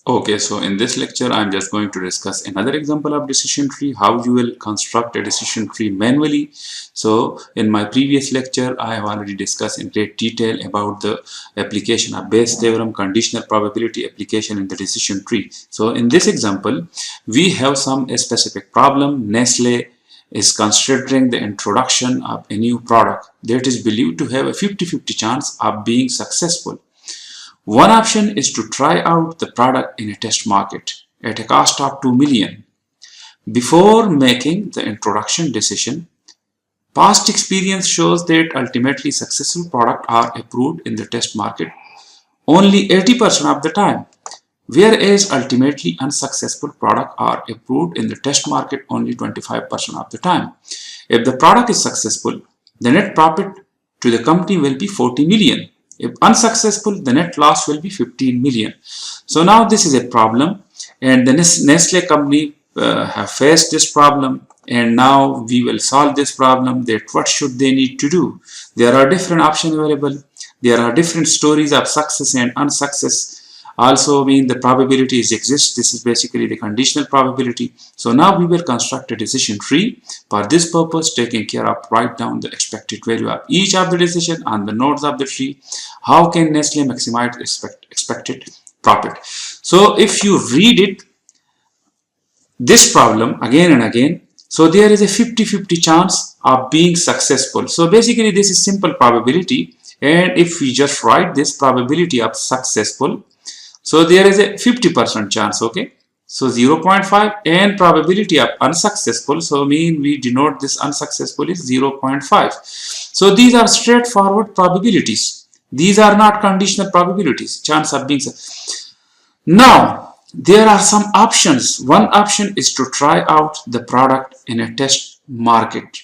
Okay, so in this lecture, I'm just going to discuss another example of decision tree, how you will construct a decision tree manually. So in my previous lecture, I have already discussed in great detail about the application of Bayes theorem, conditional probability application in the decision tree. So in this example, we have some specific problem. Nestle is considering the introduction of a new product that is believed to have a 50-50 chance of being successful. One option is to try out the product in a test market at a cost of 2 million. Before making the introduction decision, past experience shows that ultimately successful products are approved in the test market only 80% of the time, whereas ultimately unsuccessful products are approved in the test market only 25% of the time. If the product is successful, the net profit to the company will be 40 million. If unsuccessful, the net loss will be 15 million. So now this is a problem, and the Nestle company have faced this problem, and now we will solve this problem. That what should they need to do? There are different options available. There are different stories of success and unsuccess. Also mean the probabilities exist. This is basically the conditional probability. So now we will construct a decision tree. For this purpose, taking care of write down the expected value of each of the decision on the nodes of the tree. How can Nestle maximize expected profit? So if you read it, this problem again and again, so there is a 50-50 chance of being successful. So basically this is simple probability, and if we just write this probability of successful, so there is a 50% chance, okay? So 0.5, and probability of unsuccessful, so mean we denote this unsuccessful is 0.5. So these are straightforward probabilities. These are not conditional probabilities, chance of being successful. Now, there are some options. One option is to try out the product in a test market.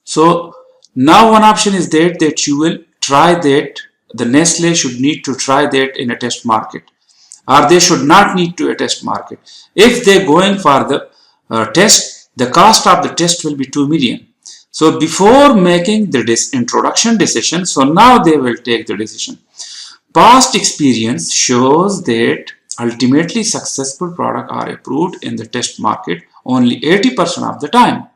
So now one option is that you will try that the Nestle should need to try that in a test market, or they should not need to a test market. If they're going for the test, the cost of the test will be 2 million. So before making the introduction decision, so now they will take the decision. Past experience shows that ultimately successful products are approved in the test market only 80% of the time.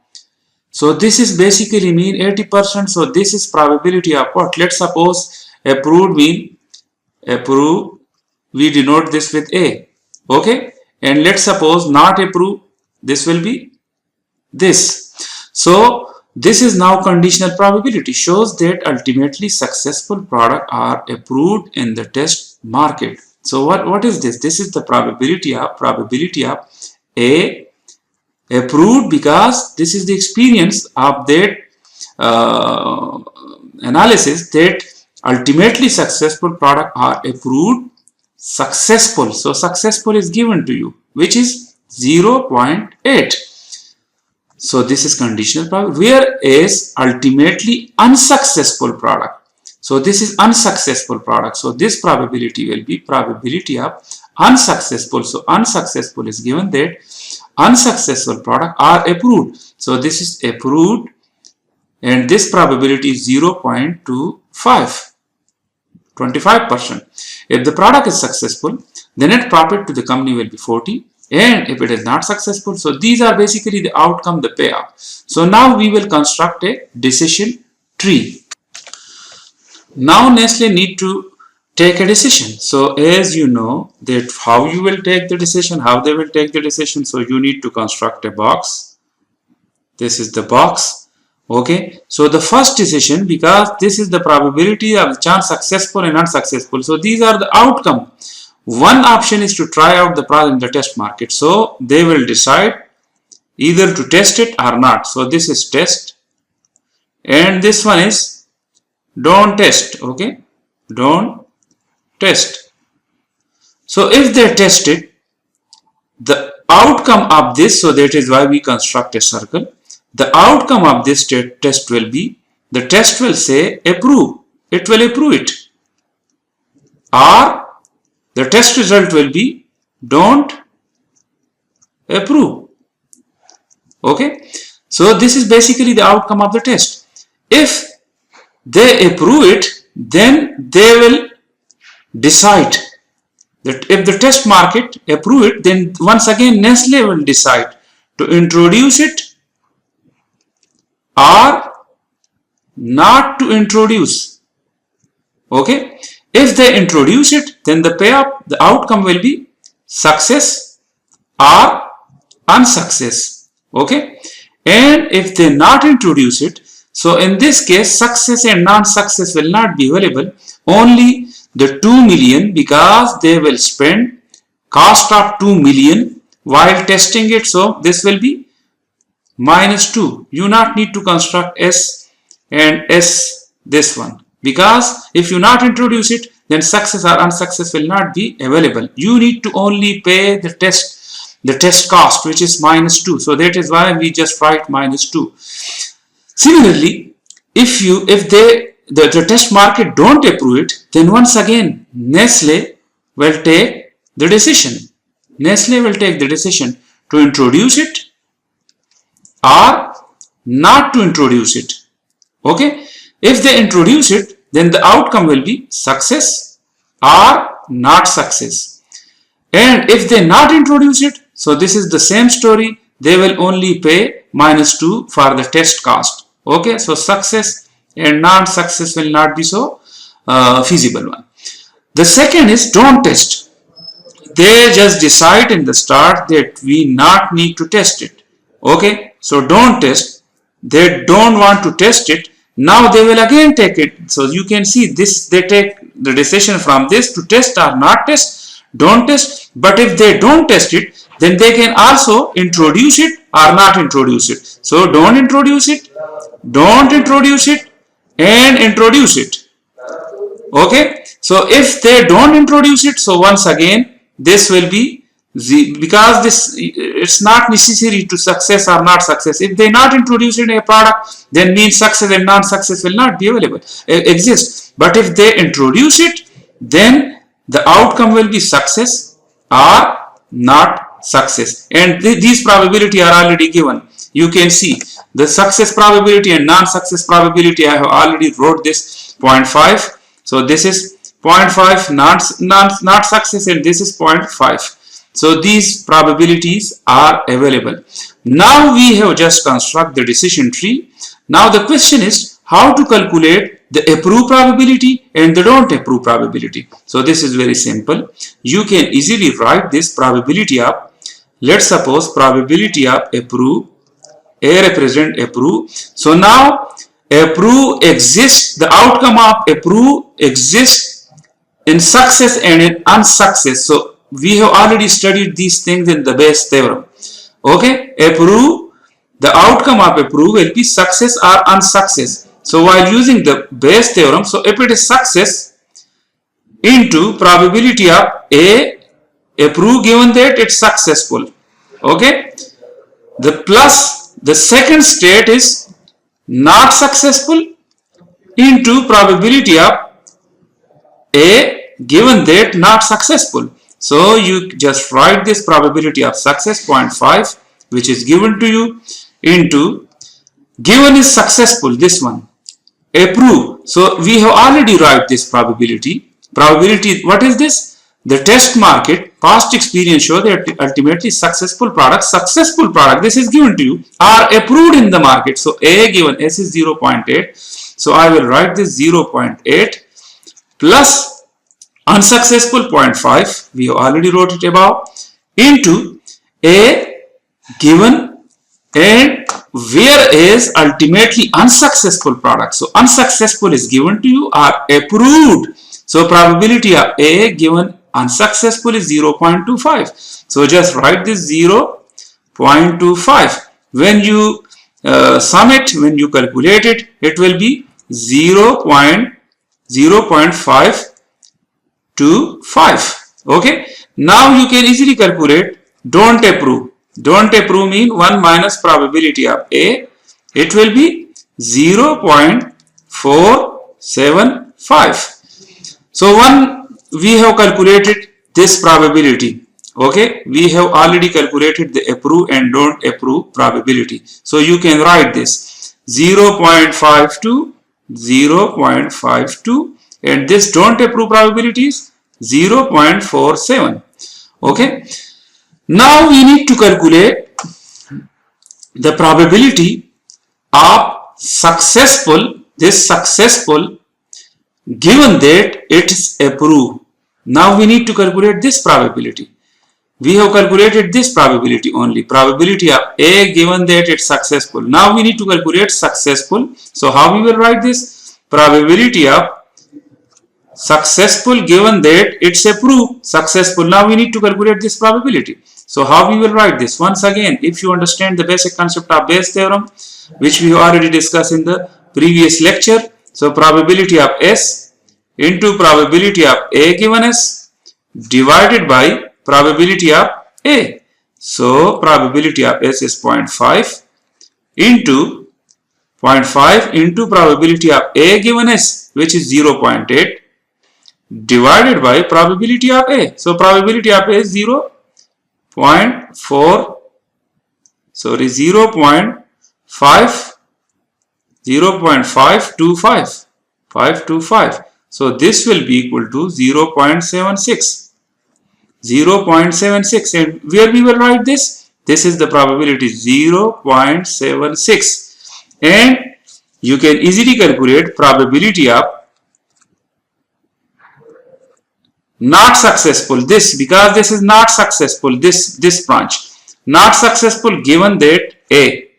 So this is basically mean 80%. So this is probability of what? Let's suppose approved mean approved, we denote this with A, okay, and let's suppose not approved, this will be this. So this is now conditional probability, shows that ultimately successful products are approved in the test market. So what is this? This is the probability of A approved, because this is the experience of that analysis that ultimately successful products are approved successful. So successful is given to you, which is 0.8. So this is conditional probability, whereas ultimately unsuccessful product. So this is unsuccessful product. So this probability will be probability of unsuccessful. So unsuccessful is given that unsuccessful product are approved. So this is approved, and this probability is 0.25. 25%. If the product is successful, the net profit to the company will be 40, and if it is not successful, so these are basically the outcome, the payoff. So now we will construct a decision tree. Now Nestle need to take a decision. So as you know that how you will take the decision, how they will take the decision, so you need to construct a box. This is the box. Okay, so the first decision, because this is the probability of chance successful and unsuccessful, so these are the outcome. One option is to try out the product in the test market, so they will decide either to test it or not. So this is test, and this one is don't test. Okay, don't test. So if they test it, the outcome of this, so that is why we construct a circle. The outcome of this test will be, the test will say approve, it will approve it, or the test result will be don't approve. Okay, so this is basically the outcome of the test. If they approve it, then they will decide that if the test market approve it, then once again Nestle will decide to introduce it or not to introduce. Okay, if they introduce it, then the outcome will be success or unsuccess. Okay, and if they not introduce it, so in this case success and non-success will not be available, only the 2 million, because they will spend cost of 2 million while testing it. So this will be -2. You not need to construct S and S this one, because if you not introduce it, then success or unsuccess will not be available. You need to only pay the test cost, which is -2. So that is why we just write -2. Similarly, if the test market don't approve it, then once again Nestle will take the decision. Nestle will take the decision to introduce it or not to introduce it. Okay, if they introduce it, then the outcome will be success or not success. And if they not introduce it, so this is the same story, they will only pay -2 for the test cost. Okay, so success and non-success will not be so feasible one. The second is don't test. They just decide in the start that we not need to test it. Okay, so don't test. They don't want to test it. Now they will again take it. So you can see this, they take the decision from this to test or not test, don't test. But if they don't test it, then they can also introduce it or not introduce it. So don't introduce it, and introduce it. Okay, so if they don't introduce it, so once again this will be because this, it's not necessary to success or not success. If they not introduce it in a product, then means success and non-success will not be available, exist. But if they introduce it, then the outcome will be success or not success. And these probability are already given. You can see the success probability and non-success probability. I have already wrote this 0.5. So this is 0.5 not success, and this is 0.5. So these probabilities are available. Now we have just construct the decision tree. Now the question is how to calculate the approve probability and the don't approve probability. So this is very simple. You can easily write this probability of, let's suppose probability of approve, A represent approve. So now approve exists, the outcome of approve exists in success and in unsuccess. So we have already studied these things in the Bayes theorem. Okay, approve, the outcome of approve will be success or unsuccess. So while using the Bayes theorem, so if it is success into probability of A approve, given that it's successful. Okay, the plus the second state is not successful into probability of A given that not successful. So you just write this probability of success 0.5, which is given to you, into given is successful, this one, approve. So we have already write this probability. Probability, what is this? The test market past experience show that ultimately successful product, this is given to you, are approved in the market. So A given S is 0.8. So I will write this 0.8 plus unsuccessful 0.5, we already wrote it above, into A given and where is ultimately unsuccessful product. So unsuccessful is given to you, are approved. So probability of A given unsuccessful is 0.25. So just write this 0.25. When you sum it, when you calculate it, it will be 0.525. Okay, now you can easily calculate don't approve. Don't approve mean 1 minus probability of A. It will be 0.475. So we have calculated this probability. Okay, we have already calculated the approve and don't approve probability. So you can write this 0.52, 0.52, and this don't approve probability is 0.47. Okay. Now we need to calculate the probability of this successful given that it's approved. Now we need to calculate this probability. We have calculated this probability only, probability of A given that it's successful. Now we need to calculate successful. So how we will write this? Probability of successful given that it's approved. Successful. Now we need to calculate this probability. So how we will write this? Once again, if you understand the basic concept of Bayes theorem, which we have already discussed in the previous lecture. So probability of S into probability of A given S divided by probability of A. So probability of S is 0.5 into 0.5 into probability of A given S, which is 0.8, divided by probability of A. So probability of A is 0.4, sorry, 0.525. So this will be equal to 0.76. 0.76. And where we will write this? This is the probability 0.76. And you can easily calculate probability of not successful, this, because this is not successful, this branch, not successful given that A.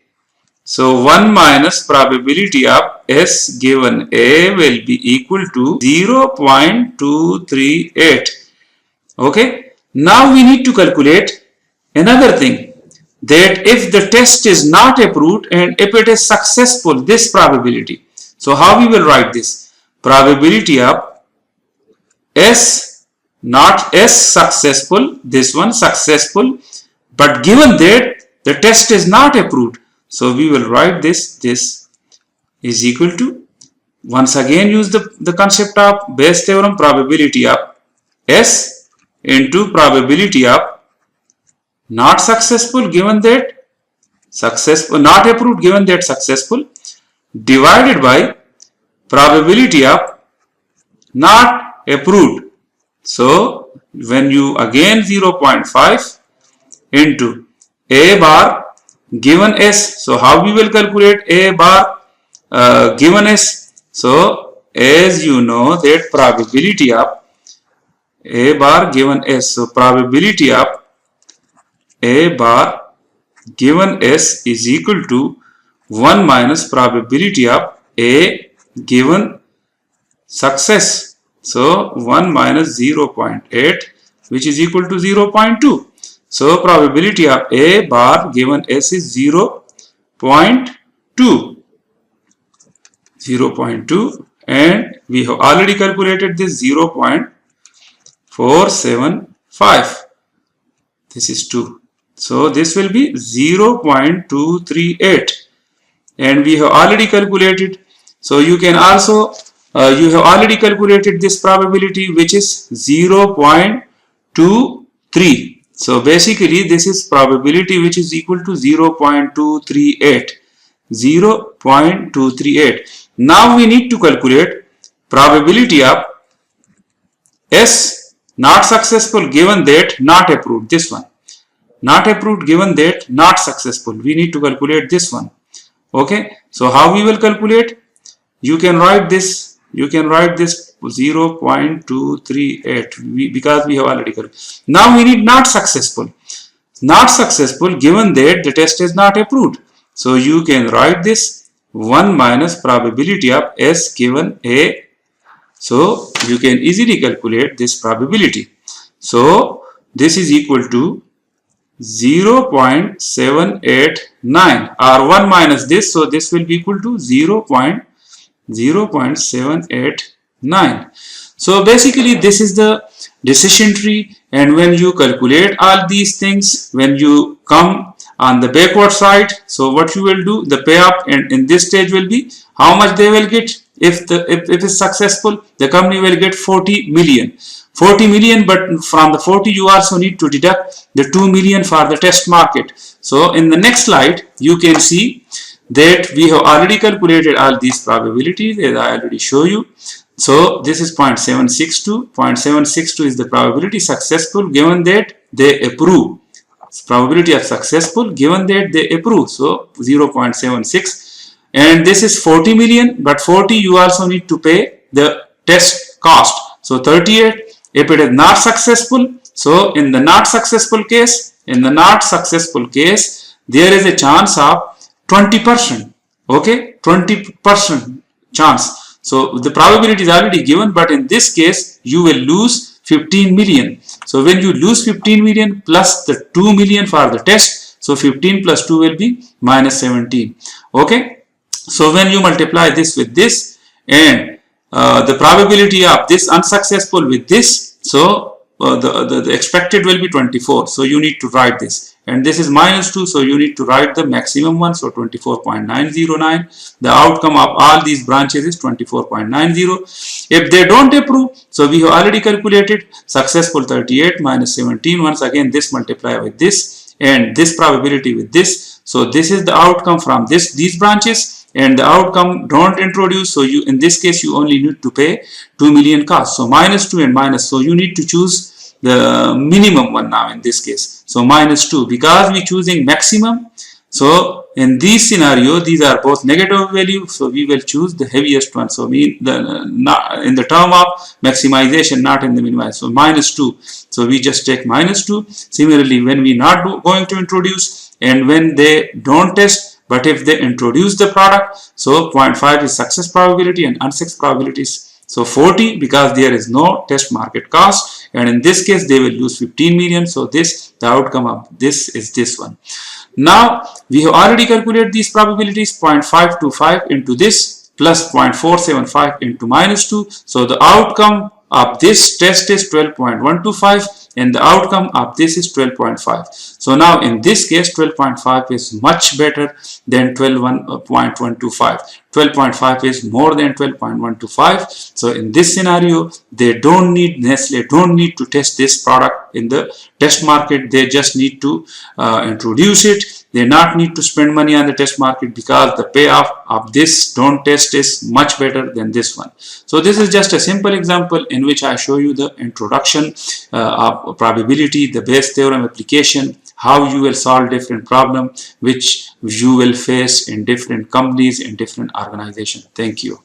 So 1 minus probability of S given A will be equal to 0.238. Okay. Now we need to calculate another thing, that if the test is not approved and if it is successful, this probability. So how we will write this? Probability of S, not S successful, this one successful, but given that the test is not approved. So we will write this is equal to, once again use the concept of Bayes theorem, probability of S into probability of not successful given that successful, not approved given that successful, divided by probability of not approved. So when you again 0.5 into A bar given S. So how we will calculate A bar given S? So as you know that probability of A bar given S. So probability of A bar given S is equal to 1 minus probability of A given success. So 1 minus 0.8, which is equal to 0.2. So probability of A bar given S is 0.2. 0.2, and we have already calculated this 0.475. This is 2. So this will be 0.238, and we have already calculated. So you can also you have already calculated this probability, which is 0.23. So basically this is probability which is equal to 0.238. 0.238. Now we need to calculate probability of S not successful given that not approved, this one. Not approved given that not successful. We need to calculate this one. Okay. So how we will calculate? You can write this. You can write this 0.238 because we have already calculated. Now we need not successful. Not successful given that the test is not approved. So you can write this 1 minus probability of S given A. So you can easily calculate this probability. So this is equal to 0.789, or 1 minus this. So this will be equal to 0.789. So basically this is the decision tree, and when you calculate all these things, when you come on the backward side, so what you will do, the payout in this stage will be how much they will get. If it is successful, the company will get 40 million. 40 million, but from the 40 you also need to deduct the 2 million for the test market. So in the next slide you can see that we have already calculated all these probabilities, as I already show you. So this is 0.762. 0.762 is the probability successful given that they approve. Probability of successful given that they approve. So 0.76. And this is 40 million, but 40 you also need to pay the test cost. So 38 if it is not successful. So in the not successful case, there is a chance of 20%. Okay, 20% chance. So the probability is already given, but in this case you will lose 15 million. So when you lose 15 million plus the 2 million for the test, so 15 plus 2 will be minus 17. Okay, so when you multiply this with this and the probability of this unsuccessful with this, so the expected will be 24. So you need to write this, and this is minus 2, so you need to write the maximum one. So 24.909. The outcome of all these branches is 24.90. If they don't approve, so we have already calculated successful 38 minus 17. Once again this multiply with this and this probability with this. So this is the outcome from these branches, and the outcome don't introduce. So you, in this case, you only need to pay 2 million cost. So minus 2 and minus. So you need to choose the minimum one now in this case. So minus 2, because we choosing maximum. So in this scenario, these are both negative value. So we will choose the heaviest one. So in the term of maximization, not in the minimization. So minus 2. So we just take minus 2. Similarly, when we not going to introduce and when they don't test, but if they introduce the product, so 0.5 is success probability and unsuccess probabilities. So 40 because there is no test market cost, and in this case they will lose 15 million. So this, the outcome of this is this one. Now we have already calculated these probabilities, 0.525 into this plus 0.475 into minus 2. So the outcome of this test is 12.125 and the outcome of this is 12.5. So now in this case 12.5 is much better than 12.125. 12.5 is more than 12.125. So in this scenario, they don't need, Nestle don't need to test this product in the test market. They just need to introduce it. They not need to spend money on the test market because the payoff of this don't test is much better than this one. So this is just a simple example in which I show you the introduction of probability, the Bayes theorem application, how you will solve different problems which you will face in different companies, in different organizations. Thank you.